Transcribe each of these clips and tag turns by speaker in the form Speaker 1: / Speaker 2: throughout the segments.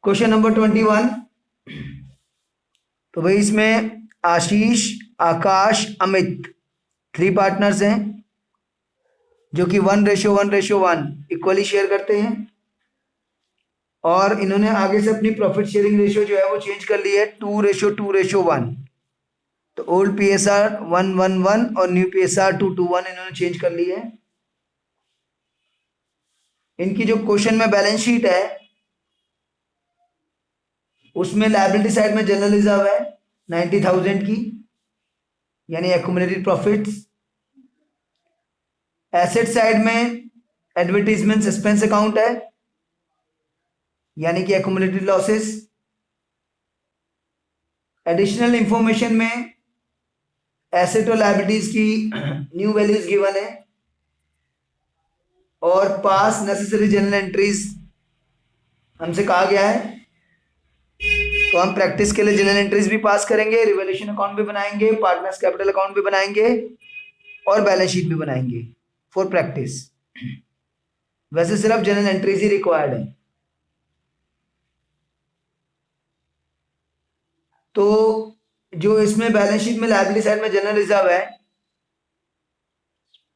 Speaker 1: Question number 21। तो भाई इसमें आशीष, आकाश, अमित 3 पार्टनर्स हैं जो कि 1:1:1 इक्वली शेयर करते हैं, और इन्होंने आगे से अपनी प्रॉफिट शेयरिंग रेशियो जो है वो चेंज कर ली है 2:2:1। तो ओल्ड PSR 1:1:1 और न्यू PSR 2:1 इन्होंने चेंज कर ली है। इनकी जो क्वेश्चन में बैलेंस शीट है उसमें लायबिलिटी साइड में जनरल रिजर्व है 90,000 की, यानी एक्यूमुलेटेड प्रॉफिट्स। एसेट साइड में एडवर्टीजमेंट सस्पेंस अकाउंट है, यानी कि एक्यूमुलेटेड लॉसेस। एडिशनल इंफॉर्मेशन में एसेट और लायबिलिटीज की न्यू वैल्यूज गिवन है, और पास नेसेसरी जनरल एंट्रीज हमसे कहा गया है। तो हम प्रैक्टिस के लिए जनरल एंट्रीज भी पास करेंगे, रिवैल्यूएशन अकाउंट भी बनाएंगे, पार्टनर्स कैपिटल अकाउंट भी बनाएंगे और बैलेंस शीट भी बनाएंगे फॉर प्रैक्टिस। वैसे सिर्फ जनरल एंट्रीज ही रिक्वायर्ड है। तो जो इसमें बैलेंस शीट में लायबिलिटी साइड में जनरल रिजर्व है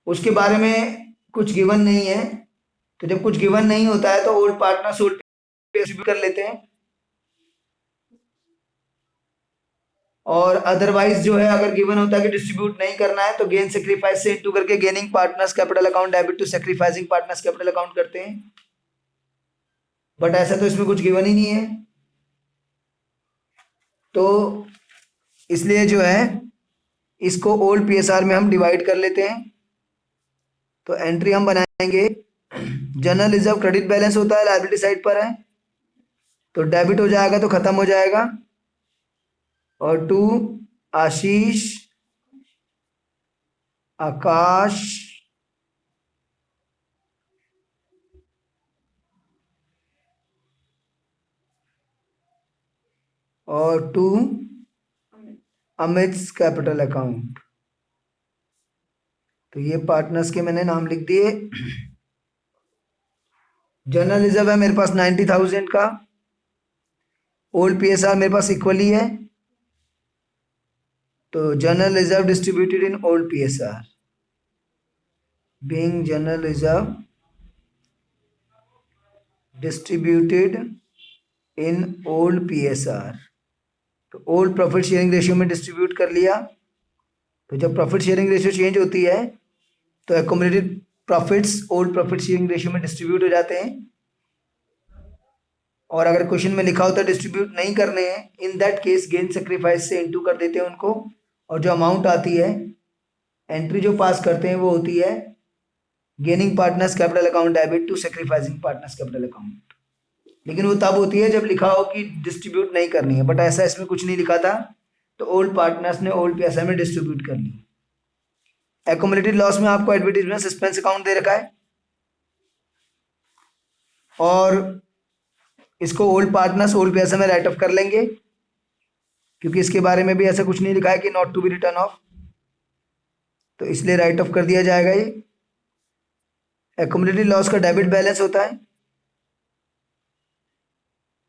Speaker 1: उसके बारे में कुछ गिवन नहीं है। तो जब कुछ गिवन नहीं होता है तो ओल्ड पार्टनर्स ओल्ड डिस्ट्रीब्यूट कर लेते हैं, और अदरवाइज जो है अगर गिवन होता है कि डिस्ट्रीब्यूट नहीं करना है तो गेन सेक्रीफाइस से इनटू करके gaining partners capital account debit to sacrificing partners capital account करते हैं। बट ऐसा तो इसमें कुछ गिवन ही नहीं है, तो इसलिए जो है इसको ओल्ड PSR में हम डिवाइड कर लेते हैं। तो एंट्री हम बनाएंगे, जनरल रिजर्व क्रेडिट बैलेंस होता है, लायबिलिटी साइड पर है, तो डेबिट हो जाएगा तो खत्म हो जाएगा। और 2 आशीष, आकाश, और 2 अमित कैपिटल अकाउंट। तो ये पार्टनर्स के मैंने नाम लिख दिए। जनरल रिजर्व है मेरे पास 90,000 का, ओल्ड PSR मेरे पास इक्वली है, तो general reserve distributed in old PSR, being general reserve distributed in old PSR। तो ओल्ड प्रॉफिट शेयरिंग रेशियो में डिस्ट्रीब्यूट कर लिया। तो जब प्रॉफिट शेयरिंग रेशियो चेंज होती है तो accumulated profits old profit sharing ratio में डिस्ट्रीब्यूट हो जाते हैं। और अगर क्वेश्चन में लिखा होता है डिस्ट्रीब्यूट नहीं करने हैं, in that case gain sacrifice से इनटू कर देते हैं उनको, और जो अमाउंट आती है एंट्री जो पास करते हैं वो होती है gaining partners capital account debit to sacrificing partners capital account. लेकिन वो तब होती है जब लिखा हो कि डिस्ट्रीब्यूट नहीं करनी है, बट ऐसा इसमें कुछ नहीं लिखा था, तो ओल्ड पार्टनर्स ने ओल्ड PSR में डिस्ट्रीब्यूट कर ली। एक्यूमुलेटेड लॉस में आपको एडवर्टीजमेंट सस्पेंस अकाउंट दे रखा है, और इसको ओल्ड पार्टनर्स ओल्ड PSR में राइट ऑफ कर लेंगे, क्योंकि इसके बारे में भी ऐसा कुछ नहीं लिखा है कि not to be written off, तो इसलिए राइट ऑफ कर दिया जाएगा। ये एक्यूमुलेटेड लॉस का डेबिट बैलेंस होता है,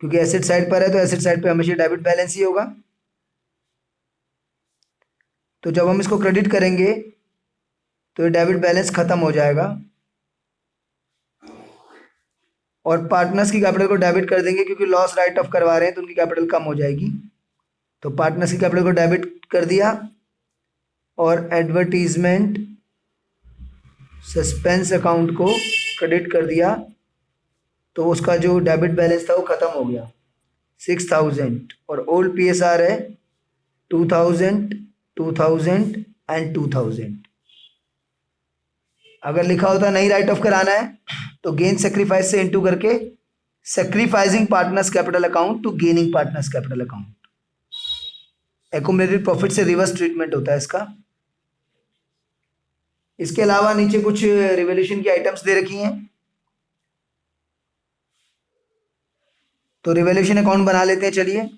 Speaker 1: क्योंकि एसेट साइड पर है तो एसेट साइड पे हमेशा डेबिट बैलेंस ही होगा। तो जब हम इसको क्रेडिट करेंगे तो ये डेबिट बैलेंस खत्म हो जाएगा, और पार्टनर्स की कैपिटल को डेबिट कर देंगे, क्योंकि लॉस राइट ऑफ करवा रहे हैं तो उनकी कैपिटल कम हो जाएगी। तो पार्टनर्स की कैपिटल को डेबिट कर दिया, और एडवर्टीजमेंट सस्पेंस अकाउंट को क्रेडिट कर दिया, तो उसका जो डेबिट बैलेंस था वो खत्म हो गया 6,000, और ओल्ड PSR है 2,000, 2,000 एंड 2,000। अगर लिखा होता नहीं राइट ऑफ कराना है तो गेन सेक्रीफाइस से इनटू करके sacrificing partners capital account to gaining partners capital account. Accumulated profit से रिवर्स ट्रीटमेंट होता है इसका। इसके अलावा नीचे कुछ रिवैल्यूएशन की आइटम्स दे रखी हैं, तो रिवैल्यूएशन अकाउंट बना लेते हैं। चलिए,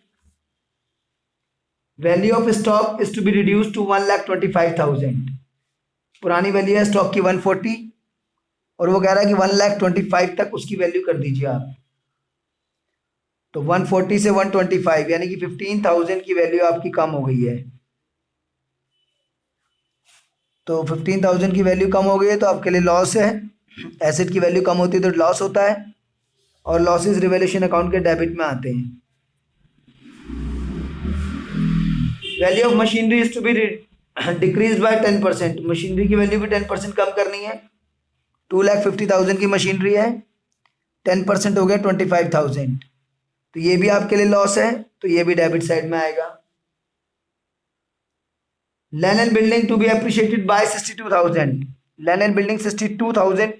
Speaker 1: value of stock is to be reduce to 1,25,000। पुरानी वैल्यू है स्टॉक की 140, और वो कह रहा है कि 1,25,000 तक उसकी वैल्यू कर दीजिए आप। तो 140 से 125 यानी कि 15,000 की वैल्यू आपकी कम हो गई है। तो 15,000 की वैल्यू कम हो गई है तो आपके लिए लॉस है। एसेट की वैल्यू कम होती है तो लॉस होता है, और लॉसेस रिवैल्यूएशन अकाउंट के डेबिट में आते हैं। Value of machinery is to be decrease by 10%। Machinery की वैल्यू भी 10% कम करनी है। 2,50,000 की मशीनरी है, 10% हो गया 25,000, तो ये भी आपके लिए लॉस है, तो ये भी डेबिट साइड में आएगा। Land and building to be appreciated by 62,000। Land and building 62,000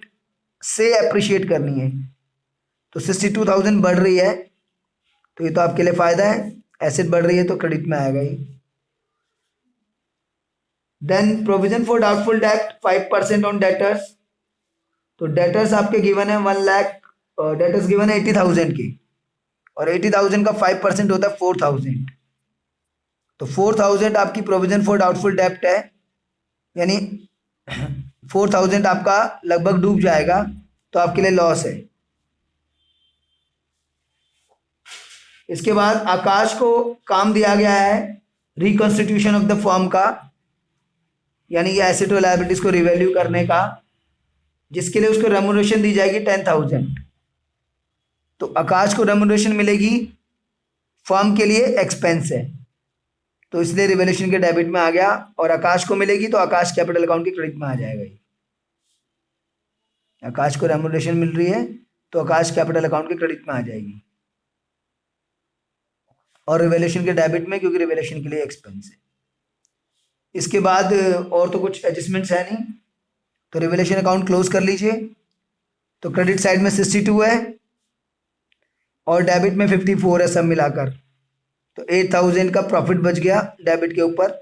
Speaker 1: से अप्रिशिएट करनी है, तो 62,000 बढ़ रही है, तो ये तो आपके लिए फायदा है। एसेट बढ़ रही है तो क्रेडिट में आएगा ही। Then provision for doubtful debt 5% on debtors. तो डेटर्स आपके गिवन है 1 लाख, डेटर्स गिवन है 80,000 की, और 80,000 का 5% होता है 4,000। तो 4,000 आपकी प्रोविजन फॉर डाउटफुल डेप्ट है, यानी 4,000 आपका लगभग डूब जाएगा, तो आपके लिए लॉस है। इसके बाद आकाश को काम दिया गया है रिकॉन्स्टिट्यूशन ऑफ द फर्म का, यानी कि एसेट और लायबिलिटीज को रिवैल्यू करने का, जिसके लिए उसको रेम्यूनरेशन दी जाएगी 10,000। तो आकाश को रेम्यूनरेशन मिलेगी, फर्म के लिए एक्सपेंस है, तो इसलिए रिवैल्यूएशन के डेबिट में आ गया, और आकाश को मिलेगी तो आकाश कैपिटल अकाउंट के क्रेडिट में आ जाएगा। आकाश को रेम्यूनरेशन मिल रही है तो आकाश कैपिटल अकाउंट के क्रेडिट में आ जाएगी, और रिवैल्यूएशन के डेबिट में, क्योंकि रिवैल्यूएशन के लिए एक्सपेंस है। इसके बाद और तो कुछ एडजस्टमेंट्स है नहीं, तो रिवैल्यूएशन अकाउंट क्लोज कर लीजिए। तो क्रेडिट साइड में 62 है और डेबिट में 54 है, सब मिलाकर तो 8,000 का प्रॉफिट बच गया डेबिट के ऊपर।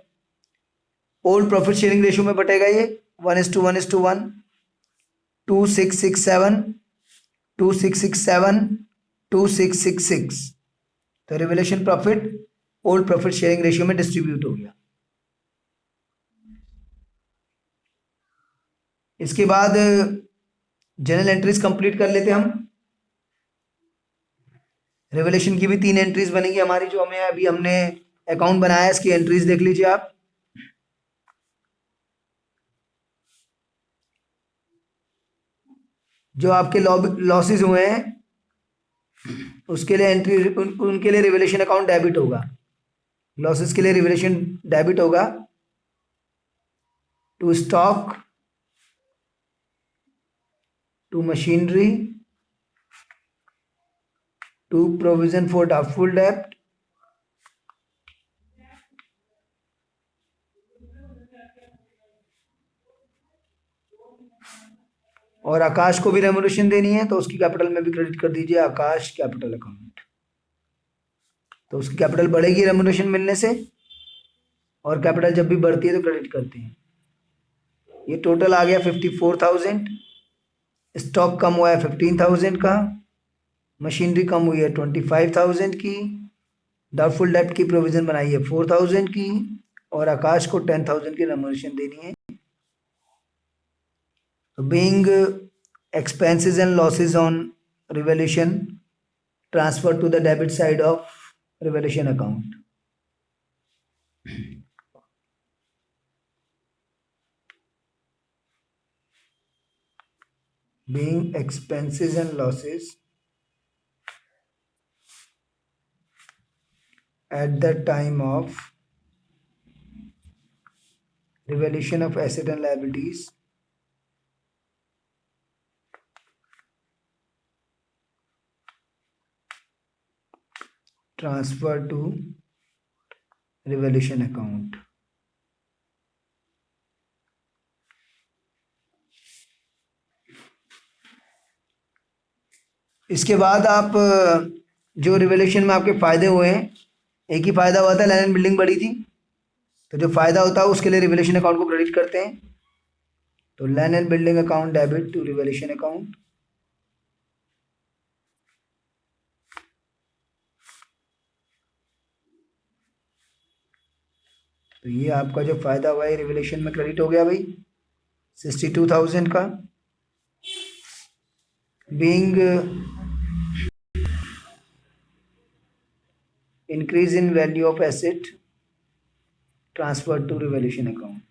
Speaker 1: ओल्ड प्रॉफिट शेयरिंग रेशियो में बटेगा ये 1:1:1, 2667, 2667, 2666। तो revaluation profit old profit sharing ratio में डिस्ट्रीब्यूट हो गया। इसके बाद जनरल एंट्रीज कंप्लीट कर लेते हम। रिवैल्यूएशन की भी 3 एंट्रीज बनेगी हमारी, जो हमें अभी हमने अकाउंट बनाया है, इसकी एंट्रीज देख लीजिए आप। जो आपके लॉसेस हुए हैं उसके लिए एंट्री, उनके लिए रिवैल्यूएशन अकाउंट डेबिट होगा। लॉसेस के लिए रिवैल्यूएशन डेबिट होगा to stock, to machinery, to provision for doubtful डेब्ट, और आकाश को भी रेम्यूनरेशन देनी है, तो उसकी कैपिटल में भी क्रेडिट कर दीजिए आकाश कैपिटल अकाउंट। तो उसकी कैपिटल बढ़ेगी रेम्यूनरेशन मिलने से, और कैपिटल जब भी बढ़ती है तो क्रेडिट करते हैं। ये टोटल आ गया 54,000। स्टॉक कम हुआ है 15,000 का, मशीनरी कम हुई है 25,000 की, डाउटफुल डेब्ट की प्रोविजन बनाई है 4,000 की, और आकाश को 10,000 की रेम्यूनरेशन देनी है। तो being expenses and losses on revaluation transferred to the debit side of revaluation account. Being expenses and losses at the time of revaluation of asset and liabilities transfer to revaluation account. इसके बाद आप जो revaluation में आपके फायदे हुए हैं, एक ही फायदा हुआ था, लैंड एंड बिल्डिंग बढ़ी थी, तो जो फायदा होता है उसके लिए रिवैल्यूएशन अकाउंट को क्रेडिट करते हैं। तो land and building account debit to revaluation account. तो ये आपका जो फायदा हुआ है रिवैल्यूएशन में क्रेडिट हो गया भाई 62,000 का। Being increase in value of asset transfer to revaluation account.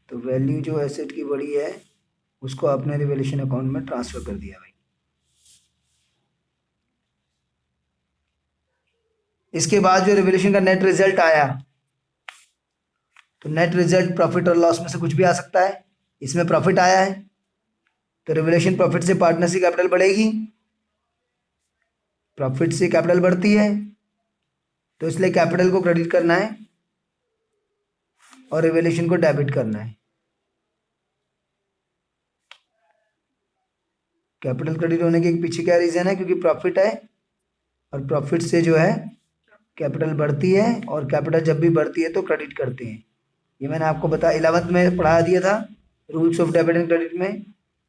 Speaker 1: तो वैल्यू जो एसेट की बढ़ी है उसको आपने रिवैल्यूएशन अकाउंट में ट्रांसफर कर दिया भाई। इसके बाद जो रिवैल्यूएशन का नेट रिजल्ट आया, तो नेट रिजल्ट प्रॉफिट और लॉस में से कुछ भी आ सकता है। इसमें प्रॉफिट आया है तो रिवैल्यूएशन प्रॉफिट से पार्टनर की कैपिटल बढ़ेगी, प्रॉफिट से कैपिटल बढ़ती है तो इसलिए कैपिटल को क्रेडिट करना है और रिवैल्यूएशन को डेबिट करना है। कैपिटल क्रेडिट होने के पीछे क्या रीजन है? क्योंकि प्रॉफिट है और प्रॉफिट से जो है कैपिटल बढ़ती है, और कैपिटल जब भी बढ़ती है तो क्रेडिट करते हैं। ये मैंने आपको बताया 11th में पढ़ा दिया था rules of debit and credit में।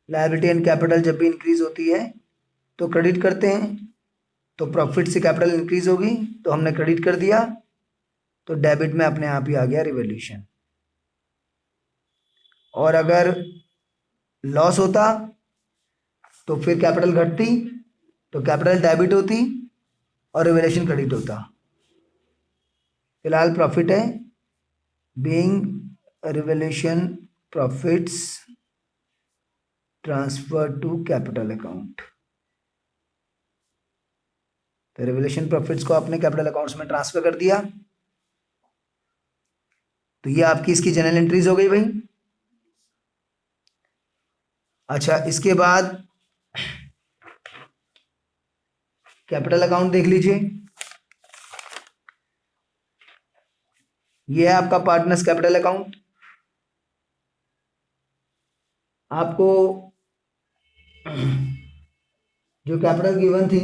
Speaker 1: लायबिलिटी एंड कैपिटल जब भी इंक्रीज होती है तो क्रेडिट करते हैं, तो प्रॉफिट से कैपिटल इंक्रीज होगी तो हमने क्रेडिट कर दिया, तो डेबिट में अपने आप ही आ गया रिवैल्यूएशन। और अगर लॉस होता तो फिर कैपिटल घटती तो कैपिटल डेबिट होती और रिवैल्यूएशन क्रेडिट होता। फिलहाल प्रॉफिट है, being revaluation profits transfer to capital account. तो रिवैल्यूएशन प्रॉफिट्स को आपने कैपिटल अकाउंट्स में ट्रांसफर कर दिया, तो ये आपकी इसकी जनरल एंट्रीज हो गई भाई। अच्छा, इसके बाद कैपिटल अकाउंट देख लीजिए। ये है आपका पार्टनर्स कैपिटल अकाउंट। आपको जो कैपिटल गिवन थी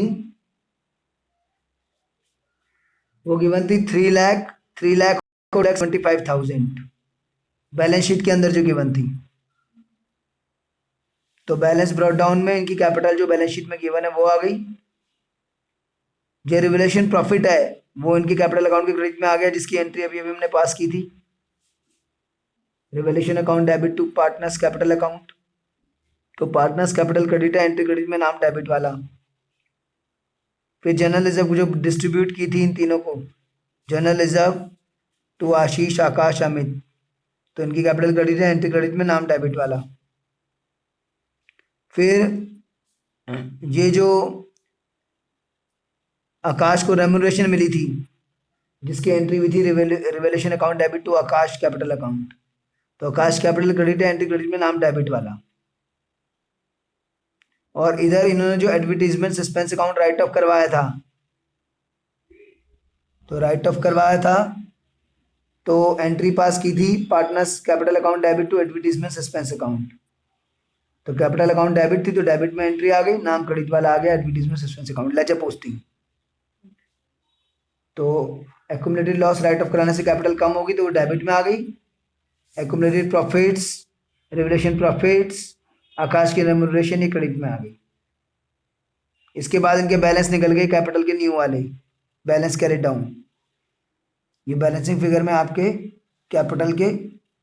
Speaker 1: वो गिवन थी 3,75,000 बैलेंस शीट के अंदर जो गिवन थी। तो बैलेंस ब्रॉट डाउन में इनकी कैपिटल जो बैलेंस शीट में गिवन है वो आ गई। जो रिवैल्यूएशन प्रॉफिट है वो इनकी कैपिटल अकाउंट के क्रेडिट में आ गया, जिसकी एंट्री अभी अभी हमने पास की थी। Revaluation account debit to partners capital account. तो पार्टनर्स कैपिटल क्रेडिट है, एंट्री क्रेडिट में नाम डेबिट वाला। फिर जनरल रिजर्व जो डिस्ट्रीब्यूट की थी इन तीनों को, जनरल रिजर्व टू आशीष, आकाश, अमित, तो इनकी कैपिटल क्रेडिट है, एंट्री क्रेडिट में नाम डेबिट वाला। फिर ये जो आकाश को रेम्यूनरेशन मिली थी जिसकी एंट्री हुई थी revaluation account debit to Akash capital account, तो आकाश कैपिटल क्रेडिट है, एंट्री क्रेडिट में नाम डेबिट वाला। और इधर इन्होंने जो advertisement suspense account write off करवाया था, तो राइट ऑफ करवाया था तो एंट्री पास की थी partners capital account debit to advertisement suspense account. तो कैपिटल अकाउंट डेबिट थी तो डेबिट में एंट्री आ गई, नाम क्रेडिट वाला आ गया, advertisement suspense account, ledger posting. तो एक्यूमुलेटेड लॉस राइट ऑफ कराने से कैपिटल कम होगी तो वो डेबिट में आ गई। एक्यूमुलेटेड प्रॉफिट्स, रिवैल्यूएशन प्रॉफिट्स, आकाश की रेम्यूनरेशन ये क्रेडिट में आ गई। इसके बाद इनके बैलेंस निकल गए कैपिटल के न्यू वाले, बैलेंस कैरी डाउन। ये बैलेंसिंग फिगर में आपके कैपिटल के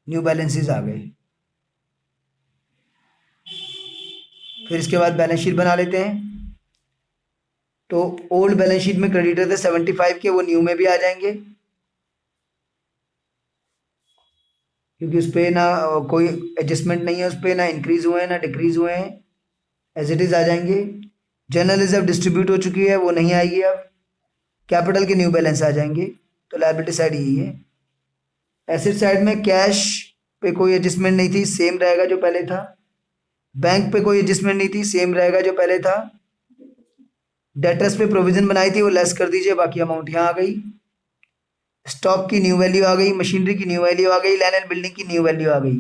Speaker 1: न्यू बैलेंसेस आ गए। फिर इसके बाद बैलेंस शीट बना लेते हैं। तो ओल्ड बैलेंस शीट में क्रेडिटर थे 75 के, वो न्यू में भी आ जाएंगे क्योंकि उस पर ना कोई एडजस्टमेंट नहीं है, उस पर ना इंक्रीज हुए हैं ना डिक्रीज हुए हैं, एज इट इज आ जाएंगे। जनरल रिजर्व डिस्ट्रीब्यूट हो चुकी है, वो नहीं आएगी। अब कैपिटल के न्यू बैलेंस आ जाएंगे। तो लायबिलिटी साइड यही है। एसेट साइड में कैश पे कोई एडजस्टमेंट नहीं थी, सेम रहेगा जो पहले था। बैंक पे कोई एडजस्टमेंट नहीं थी, सेम रहेगा जो पहले था। डेटर्स पे प्रोविजन बनाई थी वो लेस कर दीजिए, बाकी अमाउंट यहाँ आ गई। स्टॉक की न्यू वैल्यू आ गई, मशीनरी की न्यू वैल्यू आ गई, लैंड एंड बिल्डिंग की न्यू वैल्यू आ गई।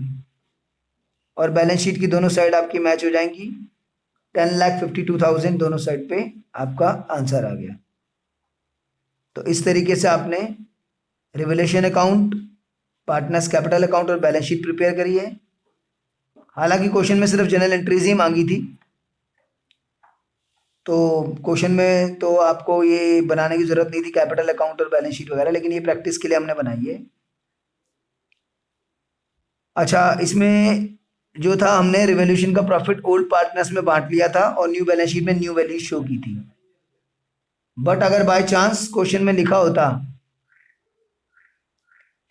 Speaker 1: और बैलेंस शीट की दोनों साइड आपकी मैच हो जाएंगी। 10,52,000 दोनों साइड पे आपका आंसर आ गया। तो इस तरीके से आपने revaluation account, partners capital account और बैलेंस शीट प्रिपेयर करी है। हालांकि क्वेश्चन में सिर्फ जनरल एंट्रीज ही मांगी थी, तो क्वेश्चन में तो आपको ये बनाने की जरूरत नहीं थी कैपिटल अकाउंट और बैलेंस शीट वगैरह, लेकिन ये प्रैक्टिस के लिए हमने बनाई है। अच्छा, इसमें जो था हमने रिवोल्यूशन का प्रॉफिट ओल्ड पार्टनर्स में बांट लिया था और न्यू बैलेंस शीट में न्यू वैल्यू शो की थी। बट अगर बाय चांस क्वेश्चन में लिखा होता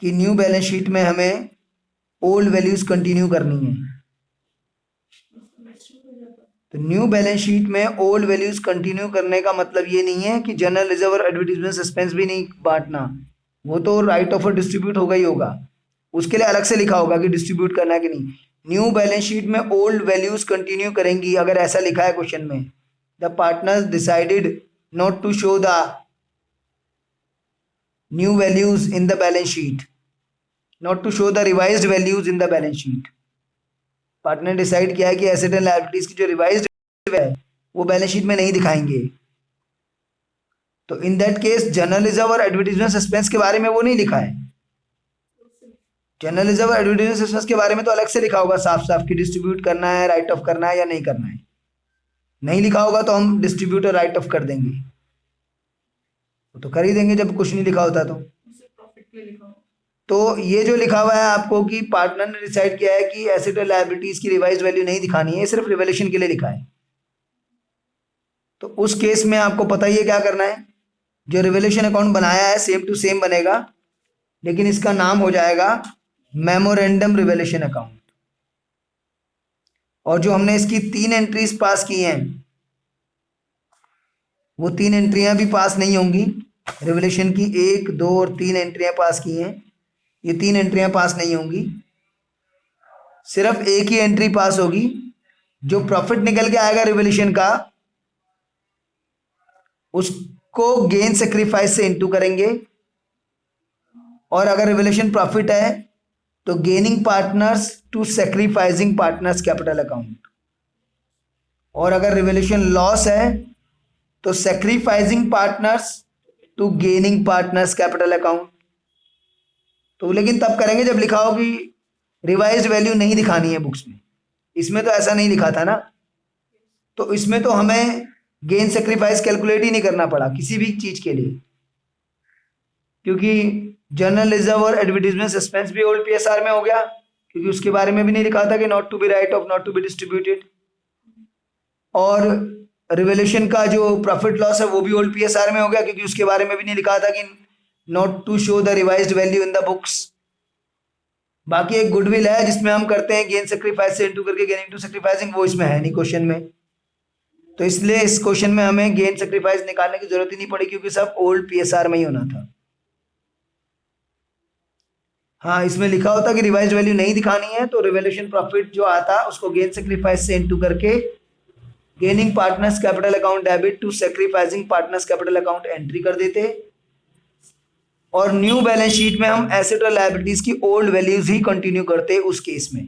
Speaker 1: कि न्यू बैलेंस शीट में हमें ओल्ड वैल्यूज कंटिन्यू करनी है, तो न्यू बैलेंस शीट में ओल्ड वैल्यूज कंटिन्यू करने का मतलब ये नहीं है कि जनरल रिजर्व और एडवर्टीजमेंट सस्पेंस भी नहीं बांटना, वो तो राइट ऑफ डिस्ट्रीब्यूट होगा ही होगा, उसके लिए अलग से लिखा होगा कि डिस्ट्रीब्यूट करना है कि नहीं। न्यू बैलेंस शीट में ओल्ड वैल्यूज कंटिन्यू करेंगी अगर ऐसा लिखा है क्वेश्चन में, the partners decided not to show the new values in the balance sheet, not to show the revised values in the balance sheet. Partner decide किया है कि एसेट एंड लायबिलिटीज की जो रिवाइज्ड है वो बैलेंस शीट में नहीं दिखाएंगे, तो in that case general reserve और एडवर्टीजमेंट सस्पेंस के बारे में वो नहीं लिखा है। जनरल रिजर्व और एडवर्टीजमेंट सस्पेंस के बारे में तो अलग से लिखा होगा साफ साफ कि डिस्ट्रीब्यूट करना है, राइट ऑफ करना है या नहीं करना है। नहीं लिखा होगा तो हम डिस्ट्रीब्यूट और राइट ऑफ कर देंगे, तो कर ही देंगे जब कुछ नहीं लिखा होता तो ये जो लिखा हुआ है आपको कि पार्टनर ने डिसाइड किया है कि एसेट और लायबिलिटीज की रिवाइज वैल्यू नहीं दिखानी है, सिर्फ रिवोल्यूशन के लिए लिखा है, तो उस केस में आपको पता ही है क्या करना है। जो रिवोल्यूशन अकाउंट बनाया है सेम टू सेम बनेगा, लेकिन इसका नाम हो जाएगा मेमोरेंडम रिवोल्यूशन अकाउंट। और जो हमने इसकी 3 एंट्रीज पास की हैं वो 3 एंट्रियां भी पास नहीं होंगी। रिवोल्यूशन की 1, 2 और 3 एंट्रियां पास की हैं, ये 3 एंट्रियां पास नहीं होंगी, सिर्फ एक ही एंट्री पास होगी। जो प्रॉफिट निकल के आएगा रिवोल्यूशन का उसको गेन सेक्रीफाइस से इनटू करेंगे, और अगर रिवोल्यूशन प्रॉफिट है तो gaining partners to sacrificing partners capital account, और अगर रिवोल्यूशन लॉस है तो sacrificing partners to gaining partners capital account. तो लेकिन तब करेंगे जब लिखा हो कि रिवाइज्ड वैल्यू नहीं दिखानी है बुक्स में, इसमें तो ऐसा नहीं लिखा था ना, तो इसमें तो हमें गेन सेक्रीफाइस कैलकुलेट ही नहीं करना पड़ा किसी भी चीज के लिए, क्योंकि जनरल रिजर्व और एडवर्टीजमेंट सस्पेंस भी ओल्ड पीएसआर में हो गया, क्योंकि उसके बारे में भी नहीं लिखा था कि not to be write off, not to be distributed, और रिवोल्यूशन का जो प्रॉफिट लॉस है वो भी ओल्ड पीएसआर में हो गया, क्योंकि उसके बारे में भी नहीं लिखा था कि not to show the revised value in the books. बाकी एक गुडविल है जिसमें हम करते हैं गेन सेक्रीफाइस से इनटू करके गेनिंग टू सेक्रीफाइसिंग, वो इसमें है नहीं क्वेश्चन में, तो इसलिए इस क्वेश्चन में हमें गेन सेक्रीफाइस निकालने की जरूरत ही नहीं पड़ी, क्योंकि सब ओल्ड पीएसआर में ही होना था। हाँ, इसमें लिखा होता कि रिवाइज्ड वैल्यू नहीं दिखानी है तो रिवोल्यूशन प्रॉफिट जो आता उसको गेन सेक्रीफाइस से इनटू करके gaining partners capital account debit to sacrificing partners capital account entry कर देते, और न्यू बैलेंस शीट में हम एसेट और लायबिलिटीज की ओल्ड वैल्यूज ही कंटिन्यू करते उस केस में।